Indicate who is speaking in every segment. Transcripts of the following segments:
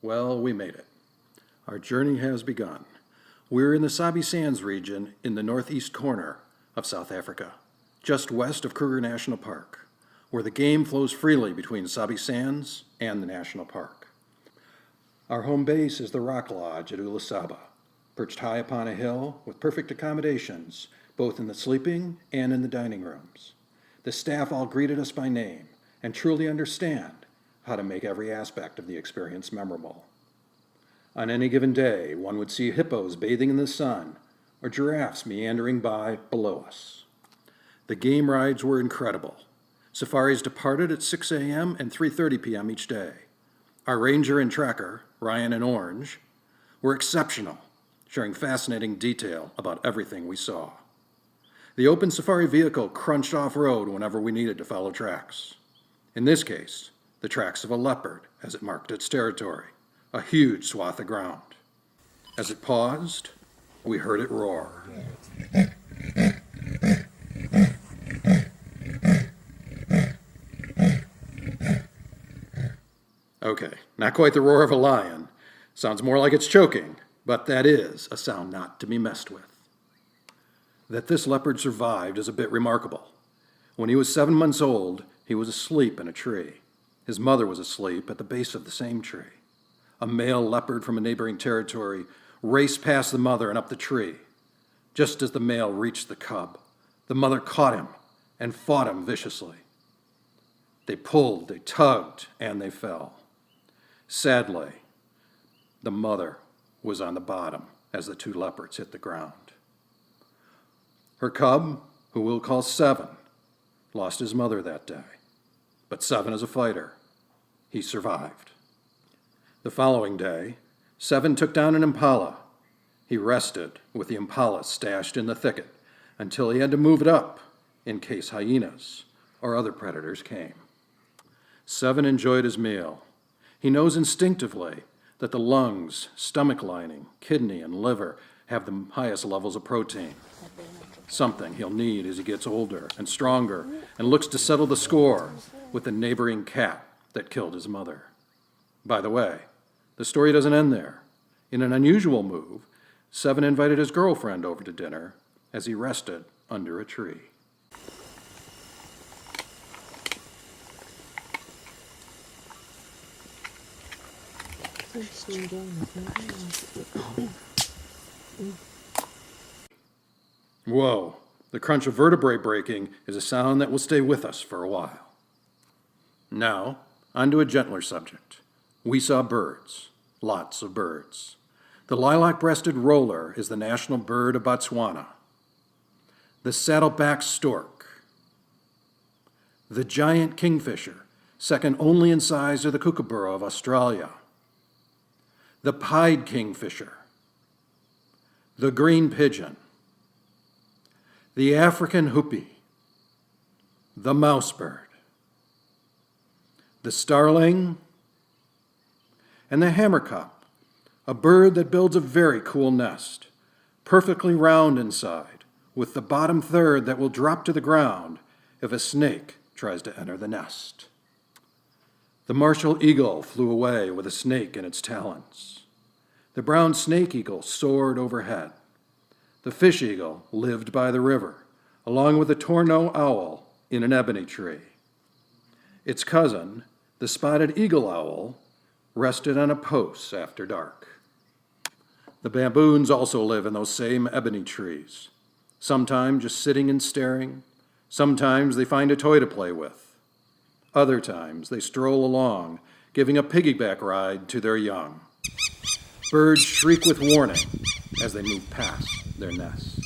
Speaker 1: Well, we made it. Our journey has begun. We're in the Sabi Sands region in the northeast corner of South Africa, just west of Kruger National Park, where the game flows freely between Sabi Sands and the national park. Our home base is the Rock Lodge at Ulusaba, perched high upon a hill with perfect accommodations, both in the sleeping and in the dining rooms. The staff all greeted us by name and truly understand how to make every aspect of the experience memorable. On any given day, one would see hippos bathing in the sun or giraffes meandering by below us. The game rides were incredible. Safaris departed at 6 a.m. and 3:30 p.m. each day. Our ranger and tracker, Ryan and Orange, were exceptional, sharing fascinating detail about everything we saw. The open safari vehicle crunched off-road whenever we needed to follow tracks. In this case, the tracks of a leopard as it marked its territory, a huge swath of ground. As it paused, we heard it roar. Okay, not quite the roar of a lion. Sounds more like it's choking, but that is a sound not to be messed with. That this leopard survived is a bit remarkable. When he was 7 months old, he was asleep in a tree. His mother was asleep at the base of the same tree. A male leopard from a neighboring territory raced past the mother and up the tree. Just as the male reached the cub, the mother caught him and fought him viciously. They pulled, they tugged, and they fell. Sadly, the mother was on the bottom as the two leopards hit the ground. Her cub, who we'll call Seven, lost his mother that day. But Seven is a fighter. He survived. The following day, Seven took down an impala. He rested with the impala stashed in the thicket until he had to move it up in case hyenas or other predators came. Seven enjoyed his meal. He knows instinctively that the lungs, stomach lining, kidney, and liver have the highest levels of protein, something he'll need as he gets older and stronger and looks to settle the score with the neighboring cat that killed his mother. By the way, the story doesn't end there. In an unusual move, Seven invited his girlfriend over to dinner as he rested under a tree. Whoa, the crunch of vertebrae breaking is a sound that will stay with us for a while. Now, on to a gentler subject. We saw birds, lots of birds. The lilac-breasted roller is the national bird of Botswana. The saddleback stork. The giant kingfisher, second only in size to the kookaburra of Australia. The pied kingfisher. The green pigeon. The African hoopie. The mouse bird. The starling, and the hammerkop, a bird that builds a very cool nest, perfectly round inside, with the bottom third that will drop to the ground if a snake tries to enter the nest. The martial eagle flew away with a snake in its talons. The brown snake eagle soared overhead. The fish eagle lived by the river, along with a torno owl in an ebony tree. Its cousin, the spotted eagle owl, rested on a post after dark. The baboons also live in those same ebony trees, sometimes just sitting and staring. Sometimes they find a toy to play with. Other times they stroll along, giving a piggyback ride to their young. Birds shriek with warning as they move past their nests.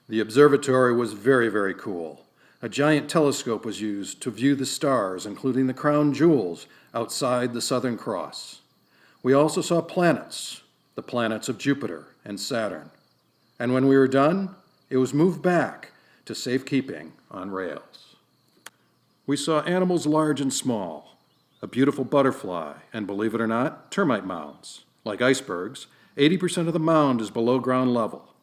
Speaker 1: The observatory was very, very cool. A giant telescope was used to view the stars, including the crown jewels outside the Southern Cross. We also saw planets, the planets of Jupiter and Saturn. And when we were done, it was moved back to safekeeping on rails. We saw animals large and small, a beautiful butterfly, and believe it or not, termite mounds. Like icebergs, 80% of the mound is below ground level.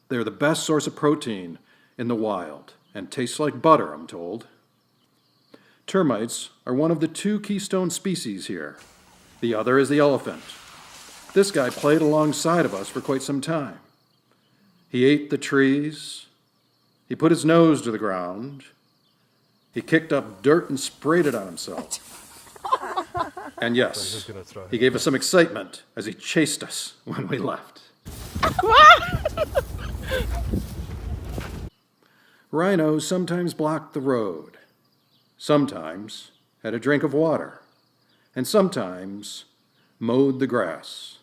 Speaker 1: They're the best source of protein in the wild and taste like butter, I'm told. Termites are one of the 2 keystone species here. The other is the elephant. This guy played alongside of us for quite some time. He ate the trees. He put his nose to the ground. He kicked up dirt and sprayed it on himself. And yes, he gave us some excitement as he chased us when we left. Rhinos sometimes blocked the road, sometimes had a drink of water, and sometimes mowed the grass.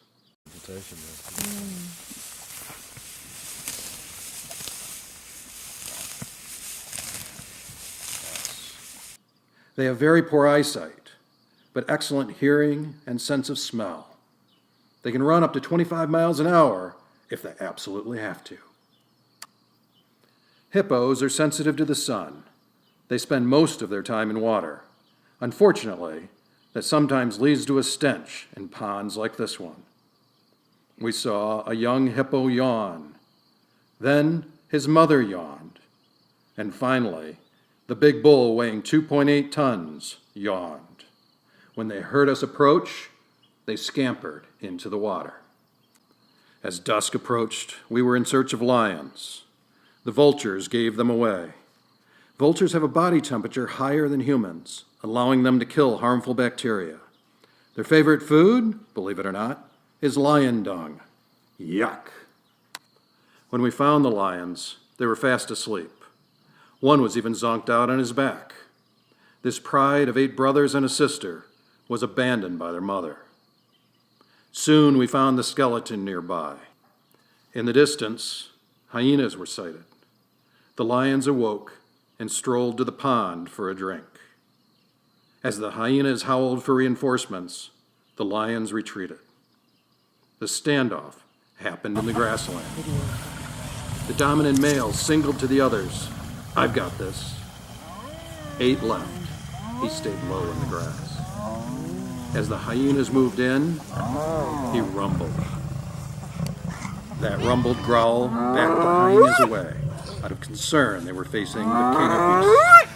Speaker 1: They have very poor eyesight, but excellent hearing and sense of smell. They can run up to 25 miles an hour if they absolutely have to. Hippos are sensitive to the sun. They spend most of their time in water. Unfortunately, that sometimes leads to a stench in ponds like this one. We saw a young hippo yawn. Then his mother yawned. And finally, the big bull weighing 2.8 tons yawned. When they heard us approach, they scampered into the water. As dusk approached, we were in search of lions. The vultures gave them away. Vultures have a body temperature higher than humans, allowing them to kill harmful bacteria. Their favorite food, believe it or not, is lion dung. Yuck. When we found the lions, they were fast asleep. One was even zonked out on his back. This pride of 8 brothers and a sister was abandoned by their mother. Soon we found the skeleton nearby. In the distance, hyenas were sighted. The lions awoke and strolled to the pond for a drink. As the hyenas howled for reinforcements, the lions retreated. The standoff happened in the grassland. The dominant male signaled to the others, "I've got this." 8 left. He stayed low in the grass. As the hyenas moved in, he rumbled. That rumbled growl backed the hyenas away, out of concern they were facing the king of beasts.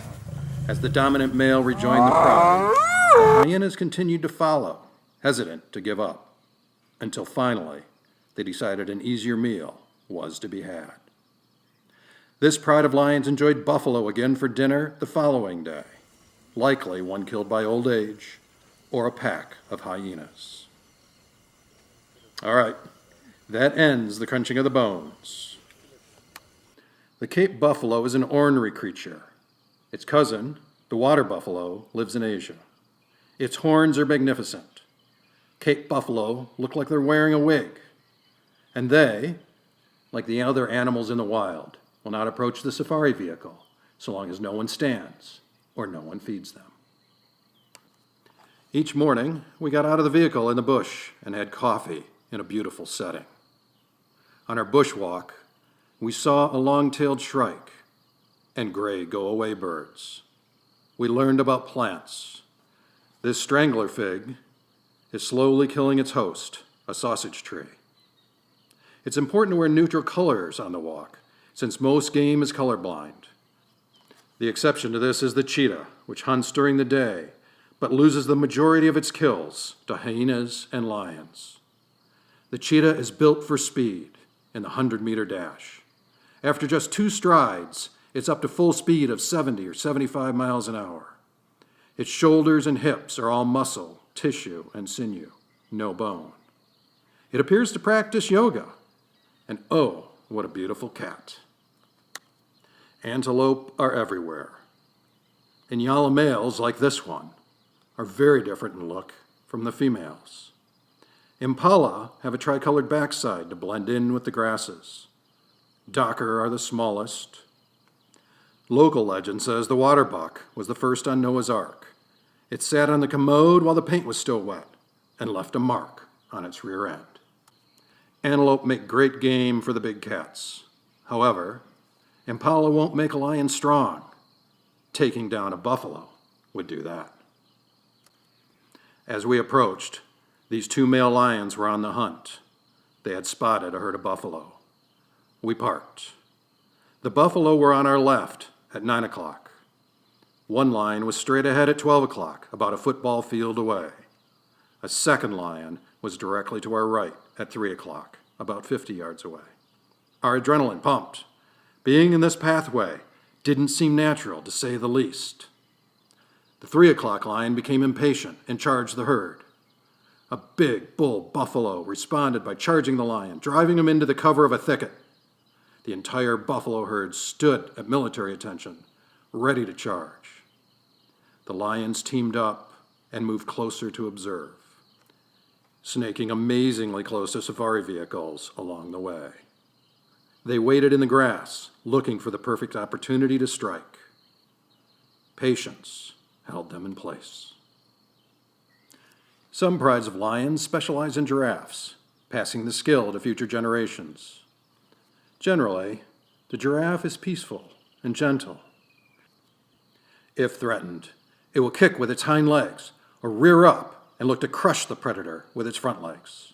Speaker 1: As the dominant male rejoined the crowd, the hyenas continued to follow, hesitant to give up, until finally they decided an easier meal was to be had. This pride of lions enjoyed buffalo again for dinner the following day, likely one killed by old age or a pack of hyenas. All right, that ends the crunching of the bones. The Cape buffalo is an ornery creature. Its cousin, the water buffalo, lives in Asia. Its horns are magnificent. Cape buffalo look like they're wearing a wig. And they, like the other animals in the wild, will not approach the safari vehicle so long as no one stands or no one feeds them. Each morning, we got out of the vehicle in the bush and had coffee in a beautiful setting. On our bushwalk, we saw a long-tailed shrike and gray go-away birds. We learned about plants. This strangler fig is slowly killing its host, a sausage tree. It's important to wear neutral colors on the walk, since most game is colorblind. The exception to this is the cheetah, which hunts during the day, but loses the majority of its kills to hyenas and lions. The cheetah is built for speed in the 100-meter dash. After just 2 strides, it's up to full speed of 70 or 75 miles an hour. Its shoulders and hips are all muscle, tissue, and sinew, no bone. It appears to practice yoga, and oh, what a beautiful cat. Antelope are everywhere. Inyala males, like this one, are very different in look from the females. Impala have a tricolored backside to blend in with the grasses. Docker are the smallest. Local legend says the water buck was the first on Noah's Ark. It sat on the commode while the paint was still wet and left a mark on its rear end. Antelope make great game for the big cats. However, impala won't make a lion strong. Taking down a buffalo would do that. As we approached, these 2 male lions were on the hunt. They had spotted a herd of buffalo. We parked. The buffalo were on our left at 9 o'clock. One line was straight ahead at 12 o'clock, about a football field away. A second lion was directly to our right at 3 o'clock, about 50 yards away. Our adrenaline pumped. Being in this pathway didn't seem natural, to say the least. The 3 o'clock lion became impatient and charged the herd. A big bull buffalo responded by charging the lion, driving him into the cover of a thicket. The entire buffalo herd stood at military attention, ready to charge. The lions teamed up and moved closer to observe, snaking amazingly close to safari vehicles along the way. They waited in the grass, looking for the perfect opportunity to strike. Patience held them in place. Some prides of lions specialize in giraffes, passing the skill to future generations. Generally, the giraffe is peaceful and gentle. If threatened, it will kick with its hind legs or rear up and look to crush the predator with its front legs.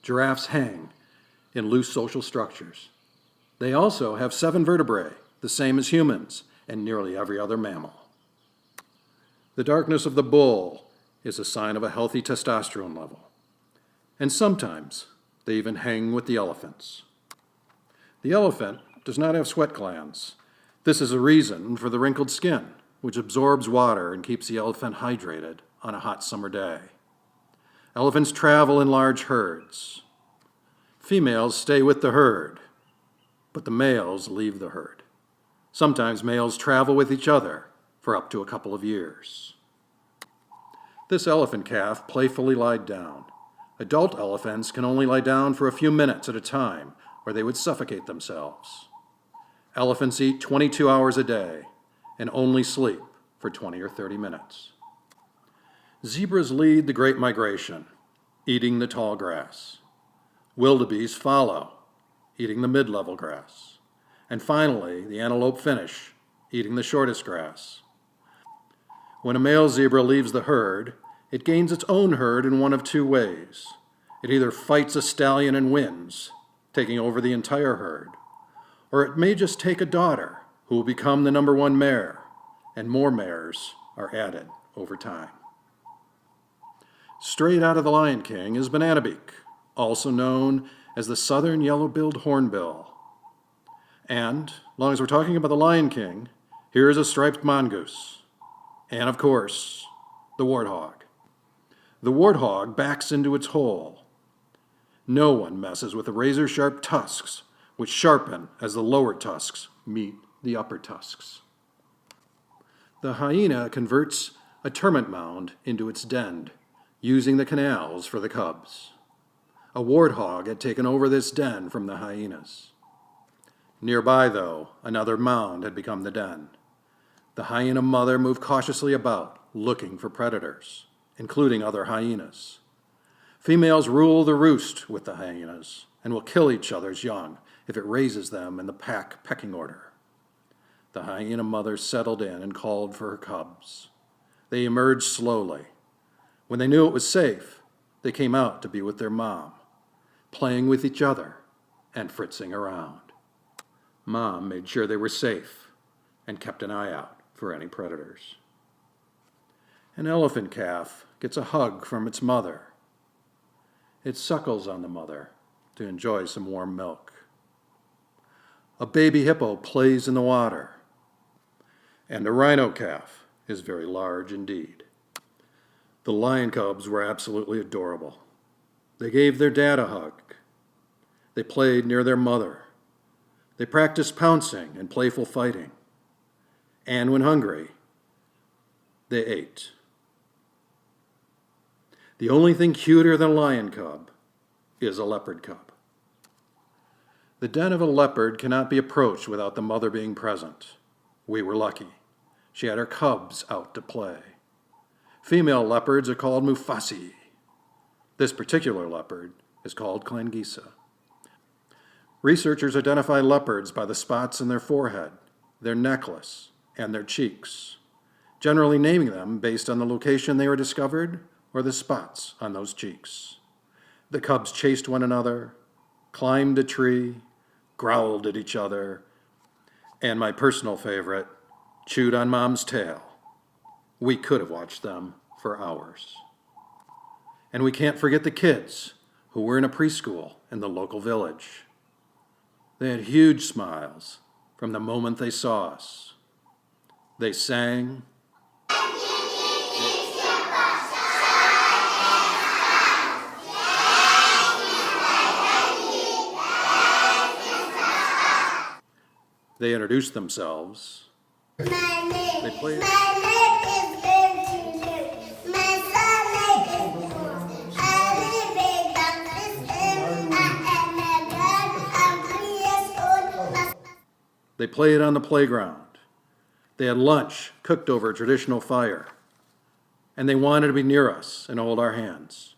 Speaker 1: Giraffes hang in loose social structures. They also have 7 vertebrae, the same as humans and nearly every other mammal. The darkness of the bull is a sign of a healthy testosterone level. And sometimes they even hang with the elephants. The elephant does not have sweat glands. This is a reason for the wrinkled skin, which absorbs water and keeps the elephant hydrated on a hot summer day. Elephants travel in large herds. Females stay with the herd, but the males leave the herd. Sometimes males travel with each other for up to a couple of years. This elephant calf playfully lied down. Adult elephants can only lie down for a few minutes at a time, or they would suffocate themselves. Elephants eat 22 hours a day and only sleep for 20 or 30 minutes. Zebras lead the Great Migration, eating the tall grass. Wildebeest follow, eating the mid-level grass. And finally, the antelope finish, eating the shortest grass. When a male zebra leaves the herd, it gains its own herd in one of 2 ways. It either fights a stallion and wins, taking over the entire herd, or it may just take a daughter who will become the number 1 mare, and more mares are added over time. Straight out of The Lion King is Banana Beak, also known as the southern yellow-billed hornbill. And, as long as we're talking about The Lion King, here is a striped mongoose. And, of course, the warthog. The warthog backs into its hole. No one messes with the razor-sharp tusks, which sharpen as the lower tusks meet the upper tusks. The hyena converts a termite mound into its den, using the canals for the cubs. A warthog had taken over this den from the hyenas. Nearby, though, another mound had become the den. The hyena mother moved cautiously about, looking for predators, including other hyenas. Females rule the roost with the hyenas and will kill each other's young if it raises them in the pack pecking order. The hyena mother settled in and called for her cubs. They emerged slowly. When they knew it was safe, they came out to be with their mom, playing with each other and fritzing around. Mom made sure they were safe and kept an eye out for any predators. An elephant calf gets a hug from its mother. It suckles on the mother to enjoy some warm milk. A baby hippo plays in the water. And a rhino calf is very large indeed. The lion cubs were absolutely adorable. They gave their dad a hug. They played near their mother. They practiced pouncing and playful fighting. And when hungry, they ate. The only thing cuter than a lion cub is a leopard cub. The den of a leopard cannot be approached without the mother being present. We were lucky. She had her cubs out to play. Female leopards are called Mufasi. This particular leopard is called Klangisa. Researchers identify leopards by the spots in their forehead, their necklace, and their cheeks, generally naming them based on the location they were discovered or the spots on those cheeks. The cubs chased one another, climbed a tree, growled at each other, and my personal favorite, chewed on Mom's tail. We could have watched them for hours. And we can't forget the kids who were in a preschool in the local village. They had huge smiles from the moment they saw us. They sang, they introduced themselves. They played.
Speaker 2: My name is Benjamin. My surname is Cruz. I live in Pakistan. I am a girl. I'm 3 years old.
Speaker 1: They played on the playground. They had lunch cooked over a traditional fire. And they wanted to be near us and hold our hands.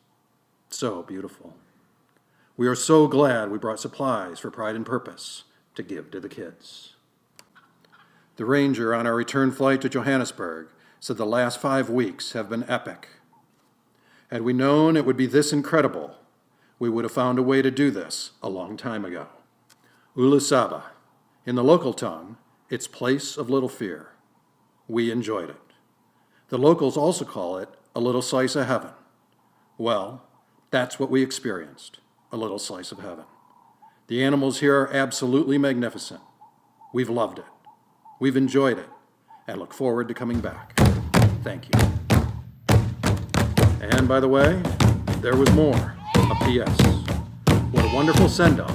Speaker 1: So beautiful. We are so glad we brought supplies for Pride and Purpose to give to the kids. The ranger on our return flight to Johannesburg said the last 5 weeks have been epic. Had we known it would be this incredible, we would have found a way to do this a long time ago. Ulusaba. In the local tongue, it's place of little fear. We enjoyed it. The locals also call it a little slice of heaven. Well, that's what we experienced, a little slice of heaven. The animals here are absolutely magnificent. We've loved it. We've enjoyed it and look forward to coming back. Thank you. And by the way, there was more. A P.S. What a wonderful send-off